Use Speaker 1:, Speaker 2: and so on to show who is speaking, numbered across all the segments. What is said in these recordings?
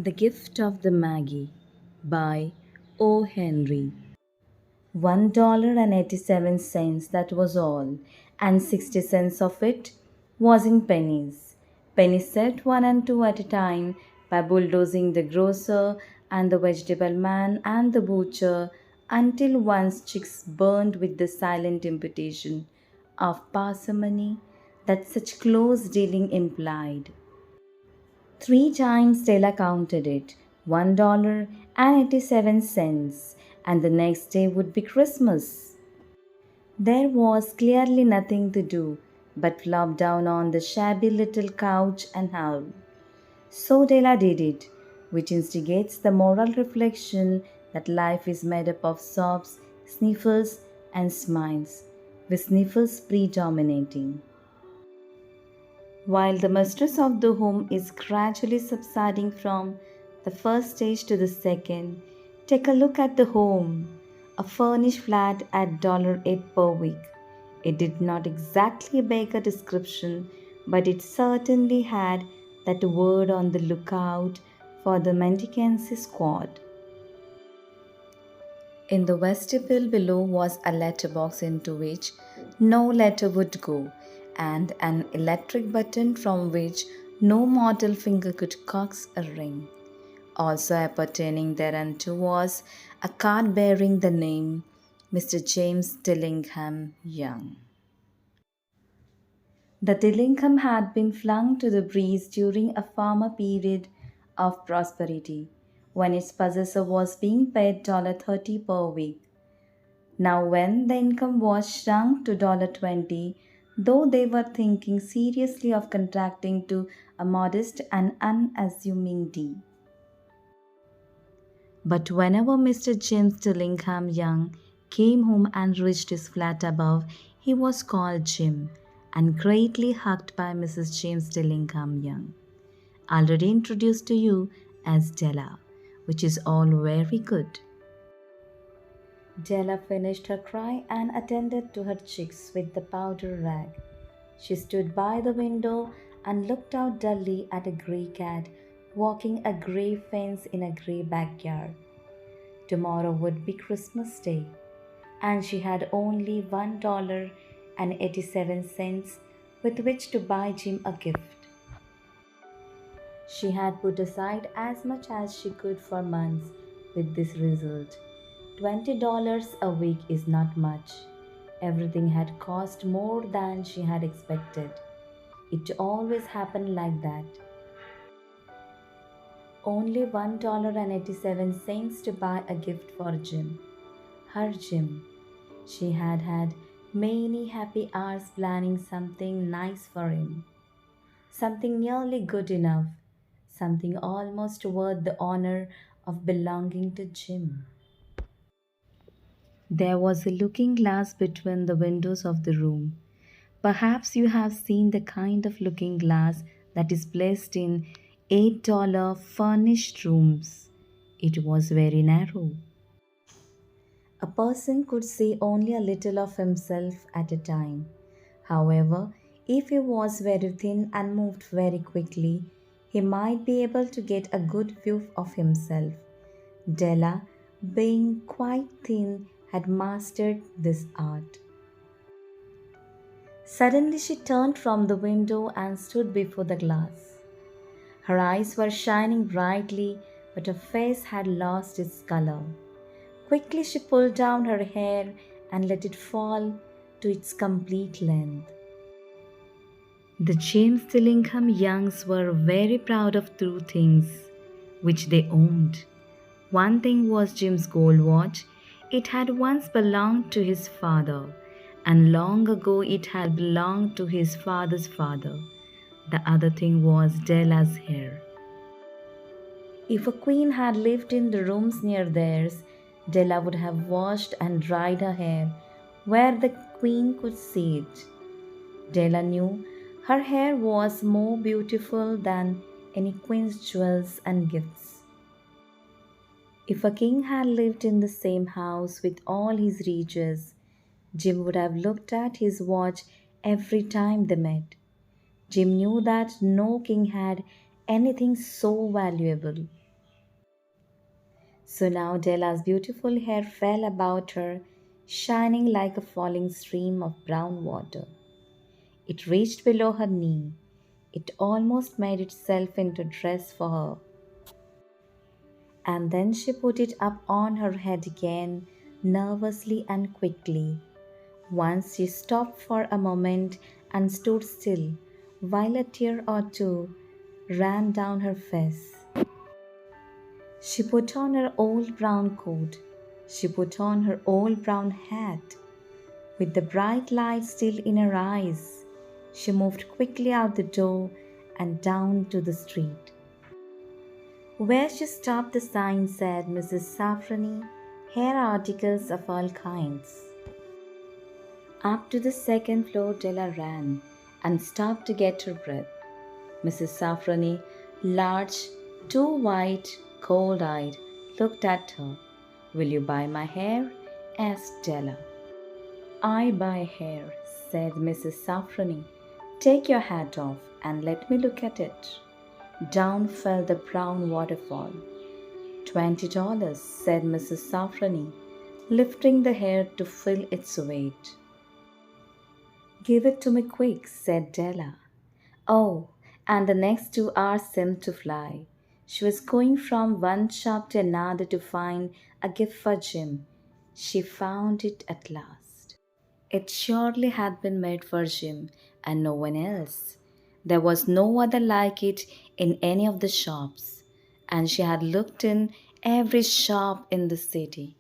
Speaker 1: The Gift of the Magi by O. Henry. $1.87, that was all, and 60 cents of it was in pennies. Pennies set one and two at a time by bulldozing the grocer and the vegetable man and the butcher until one's cheeks burned with the silent imputation of parsimony that such close dealing implied. 3 times Stella counted it, $1.87, and the next day would be Christmas. There was clearly nothing to do but flop down on the shabby little couch and howl. So Della did it, which instigates the moral reflection that life is made up of sobs, sniffles, and smiles, with sniffles predominating. While the mistress of the home is gradually subsiding from the first stage to the second, take a look at the home, a furnished flat at $8 per week. It did not exactly beg a description, but it certainly had that word on the lookout for the mendicancy squad. In the vestibule below was a letterbox into which no letter would go, and an electric button from which no mortal finger could coax a ring. Also appertaining thereunto was a card bearing the name Mr. James Dillingham Young. The Dillingham had been flung to the breeze during a former period of prosperity, when its possessor was being paid $30 per week. Now, when the income was shrunk to $20, though they were thinking seriously of contracting to a modest and unassuming D. But whenever Mr. James Dillingham Young came home and reached his flat above, he was called Jim and greatly hugged by Mrs. James Dillingham Young, already introduced to you as Della, which is all very good. Della finished her cry and attended to her cheeks with the powder rag. She stood by the window and looked out dully at a grey cat walking a grey fence in a grey backyard. Tomorrow would be Christmas Day, and she had only $1.87 with which to buy Jim a gift. She had put aside as much as she could for months with this result. $20 a week is not much. Everything had cost more than she had expected. It always happened like that. Only $1.87 to buy a gift for Jim. Her Jim. She had had many happy hours planning something nice for him. Something nearly good enough. Something almost worth the honor of belonging to Jim. There was a looking glass between the windows of the room. Perhaps you have seen the kind of looking glass that is placed in $8 furnished rooms. It was very narrow. A person could see only a little of himself at a time. However, if he was very thin and moved very quickly, he might be able to get a good view of himself. Della, being quite thin, had mastered this art. Suddenly she turned from the window and stood before the glass. Her eyes were shining brightly, but her face had lost its color. Quickly she pulled down her hair and let it fall to its complete length. The James Dillingham Youngs were very proud of two things which they owned. One thing was Jim's gold watch. It had once belonged to his father, and long ago it had belonged to his father's father. The other thing was Della's hair. If a queen had lived in the rooms near theirs, Della would have washed and dried her hair where the queen could see it. Della knew her hair was more beautiful than any queen's jewels and gifts. If a king had lived in the same house with all his lieges, Jim would have looked at his watch every time they met. Jim knew that no king had anything so valuable. So now Della's beautiful hair fell about her, shining like a falling stream of brown water. It reached below her knee. It almost made itself into dress for her. And then she put it up on her head again, nervously and quickly. Once she stopped for a moment and stood still, while a tear or two ran down her face. She put on her old brown coat. She put on her old brown hat. With the bright light still in her eyes, she moved quickly out the door and down to the street. Where she stopped, the sign said Mrs. Safrani, hair articles of all kinds. Up to the second floor Della ran and stopped to get her breath. Mrs. Safrani, large, too white, cold-eyed, looked at her. "Will you buy my hair?" asked Della. "I buy hair," said Mrs. Safrani. "Take your hat off and let me look at it." Down fell the brown waterfall. $20, said Mrs. Safrani, lifting the hair to fill its weight. "Give it to me quick," said Della. Oh, and the next 2 hours seemed to fly. She was going from one shop to another to find a gift for Jim. She found it at last. It surely had been made for Jim and no one else. There was no other like it in any of the shops, and she had looked in every shop in the city.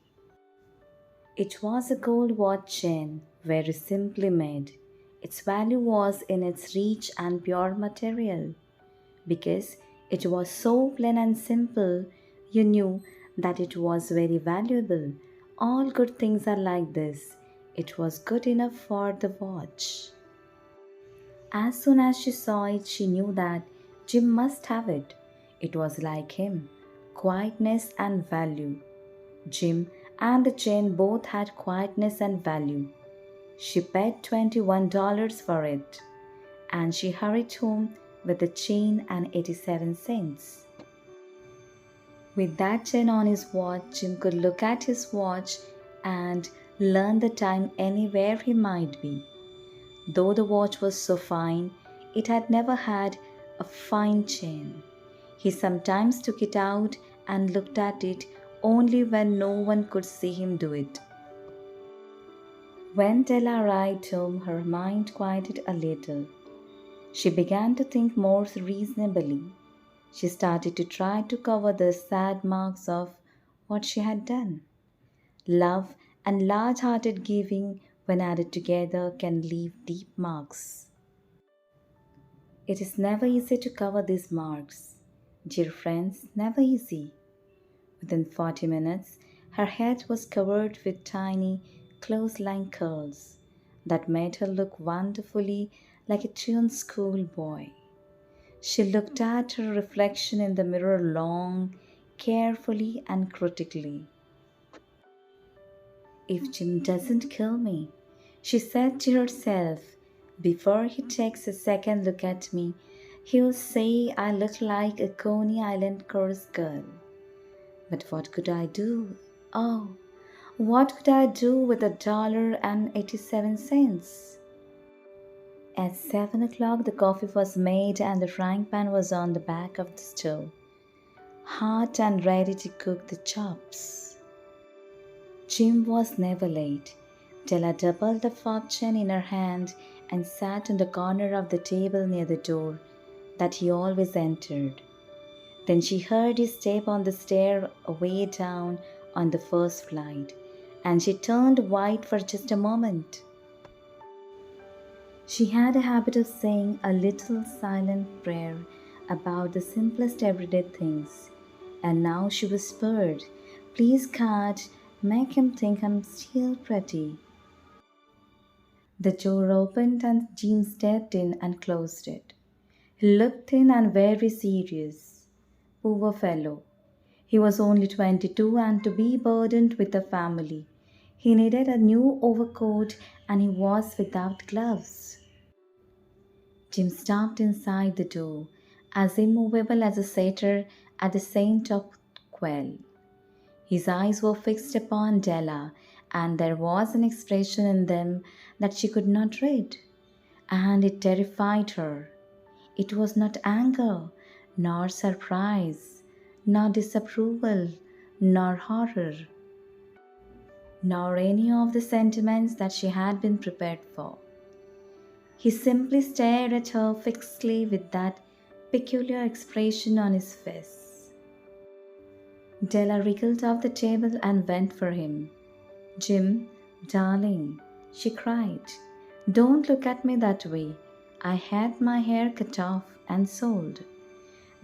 Speaker 1: It was a gold watch chain, very simply made. Its value was in its rich and pure material. Because it was so plain and simple, you knew that it was very valuable. All good things are like this. It was good enough for the watch. As soon as she saw it, she knew that Jim must have it. It was like him, quietness and value. Jim and the chain both had quietness and value. She paid $21 for it, and she hurried home with the chain and 87 cents. With that chain on his watch, Jim could look at his watch and learn the time anywhere he might be. Though the watch was so fine, it had never had a fine chain. He sometimes took it out and looked at it only when no one could see him do it. When Della arrived home, her mind quieted a little. She began to think more reasonably. She started to try to cover the sad marks of what she had done. Love and large-hearted giving, when added together, can leave deep marks. It is never easy to cover these marks. Dear friends, never easy. Within 40 minutes, her head was covered with tiny, close-lying curls that made her look wonderfully like a tuned schoolboy. She looked at her reflection in the mirror long, carefully, and critically. "If Jim doesn't kill me," she said to herself, "before he takes a second look at me, he'll say I look like a Coney Island chorus girl. But what could I do? Oh, what could I do with $1.87? At 7 o'clock, the coffee was made and the frying pan was on the back of the stove, hot and ready to cook the chops. Jim was never late. Della doubled the fortune in her hand and sat on the corner of the table near the door that he always entered. Then she heard his step on the stair away down on the first flight, and she turned white for just a moment. She had a habit of saying a little silent prayer about the simplest everyday things, and now she whispered, "Please, God, make him think I'm still pretty." The door opened and Jim stepped in and closed it. He looked thin and very serious. Poor fellow. He was only 22 and to be burdened with a family. He needed a new overcoat and he was without gloves. Jim stopped inside the door, as immovable as a satyr at the Saint of Quell. His eyes were fixed upon Della, and there was an expression in them that she could not read, and it terrified her. It was not anger, nor surprise, nor disapproval, nor horror, nor any of the sentiments that she had been prepared for. He simply stared at her fixedly with that peculiar expression on his face. Della wriggled off the table and went for him. "Jim, darling," she cried, "don't look at me that way. I had my hair cut off and sold,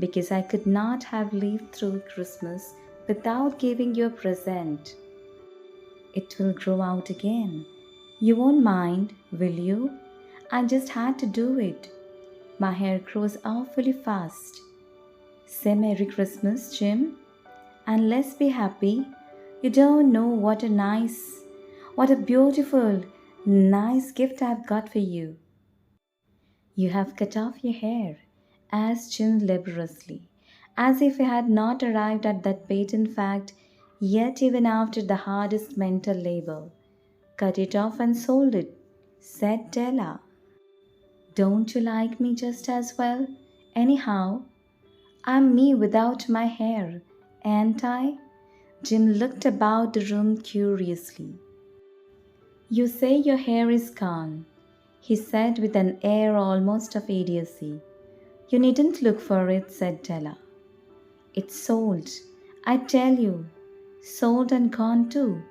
Speaker 1: because I could not have lived through Christmas without giving you a present. It will grow out again. You won't mind, will you? I just had to do it. My hair grows awfully fast. Say Merry Christmas, Jim, and let's be happy. You don't know what a beautiful, nice gift I've got for you." "You have cut off your hair," asked Jim laboriously, as if he had not arrived at that patent fact yet even after the hardest mental labor. "Cut it off and sold it," said Della. "Don't you like me just as well? Anyhow, I'm me without my hair, ain't I?" Jim looked about the room curiously. "You say your hair is gone," he said with an air almost of idiocy. "You needn't look for it," said Della. "It's sold, I tell you. Sold and gone too.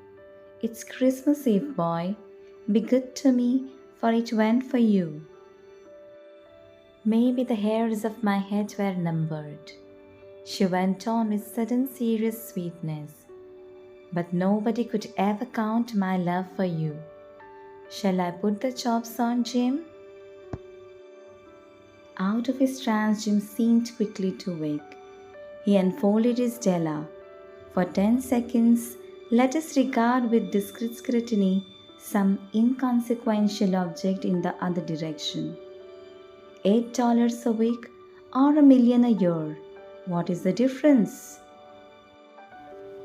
Speaker 1: It's Christmas Eve, boy. Be good to me, for it went for you." "Maybe the hairs of my head were numbered," she went on with sudden serious sweetness, "but nobody could ever count my love for you. Shall I put the chops on, Jim?" Out of his trance, Jim seemed quickly to wake. He unfolded his Della. For 10 seconds, let us regard with discreet scrutiny some inconsequential object in the other direction. $8 a week or $1,000,000 a year? What is the difference?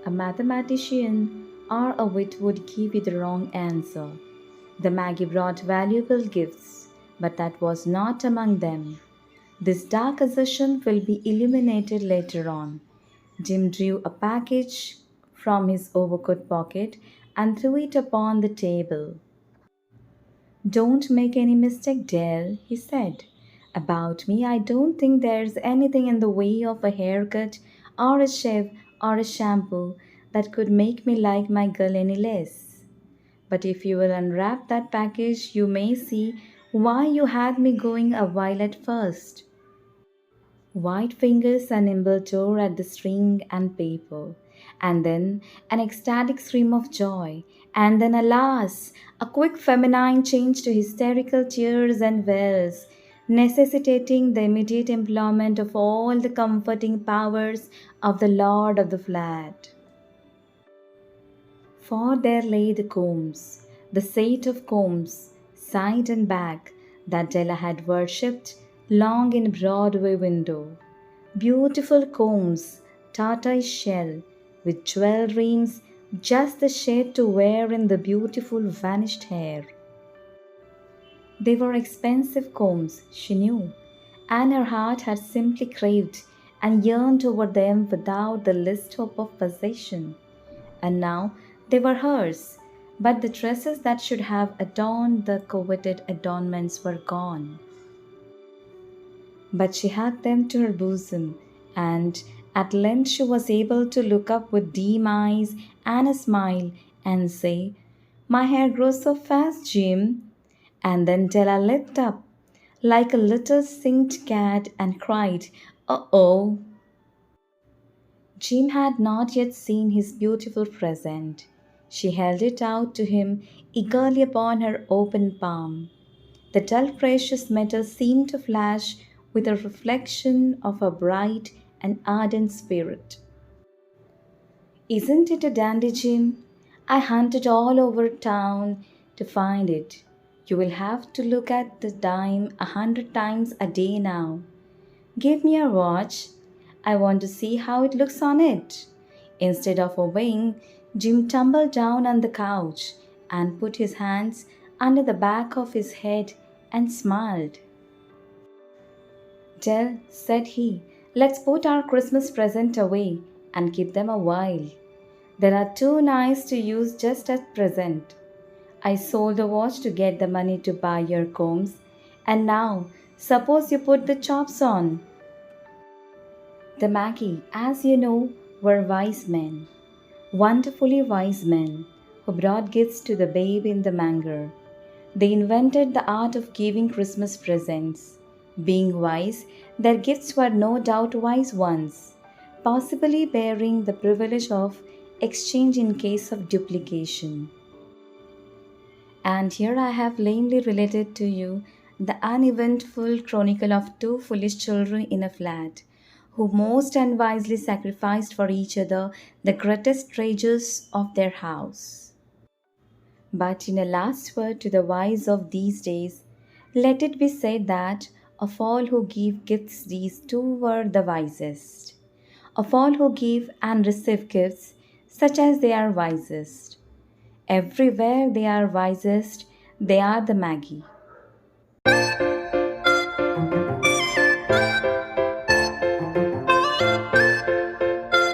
Speaker 1: A mathematician or a wit would give you the wrong answer. The Magi brought valuable gifts, but that was not among them. This dark assertion will be illuminated later on. Jim drew a package from his overcoat pocket and threw it upon the table. "Don't make any mistake, Dale," he said. "About me, I don't think there's anything in the way of a haircut or a shave or a shampoo that could make me like my girl any less. But if you will unwrap that package, you may see why you had me going a while at first." White fingers and nimble tore at the string and paper, and then an ecstatic scream of joy, and then, alas, a quick feminine change to hysterical tears and wails, necessitating the immediate employment of all the comforting powers of the Lord of the Flat. For there lay the combs, the set of combs, side and back, that Della had worshipped long in Broadway window. Beautiful combs, tortoise shell, with jewel rings, just the shade to wear in the beautiful vanished hair. They were expensive combs, she knew, and her heart had simply craved and yearned over them without the least hope of possession. And now they were hers, but the dresses that should have adorned the coveted adornments were gone. But she hugged them to her bosom, and at length she was able to look up with dim eyes and a smile and say, "My hair grows so fast, Jim." And then Della leapt up like a little singed cat and cried, "Oh!" Jim had not yet seen his beautiful present. She held it out to him eagerly upon her open palm. The dull precious metal seemed to flash with a reflection of a bright and ardent spirit. "Isn't it a dandy, Jim? I hunted all over town to find it. You will have to look at the dime 100 times a day now. Give me your watch. I want to see how it looks on it. Instead of obeying, Jim tumbled down on the couch and put his hands under the back of his head and smiled. "Dell," said he, "let's put our Christmas present away and keep them a while. They are too nice to use just at present. I sold a watch to get the money to buy your combs, and now suppose you put the chops on." The Magi, as you know, were wise men, wonderfully wise men, who brought gifts to the babe in the manger. They invented the art of giving Christmas presents. Being wise, their gifts were no doubt wise ones, possibly bearing the privilege of exchange in case of duplication. And here I have lamely related to you the uneventful chronicle of two foolish children in a flat, who most unwisely sacrificed for each other the greatest treasures of their house. But in a last word to the wise of these days, let it be said that of all who give gifts, these two were the wisest. Of all who give and receive gifts, such as they are wisest. Everywhere they are wisest, they are the Magi.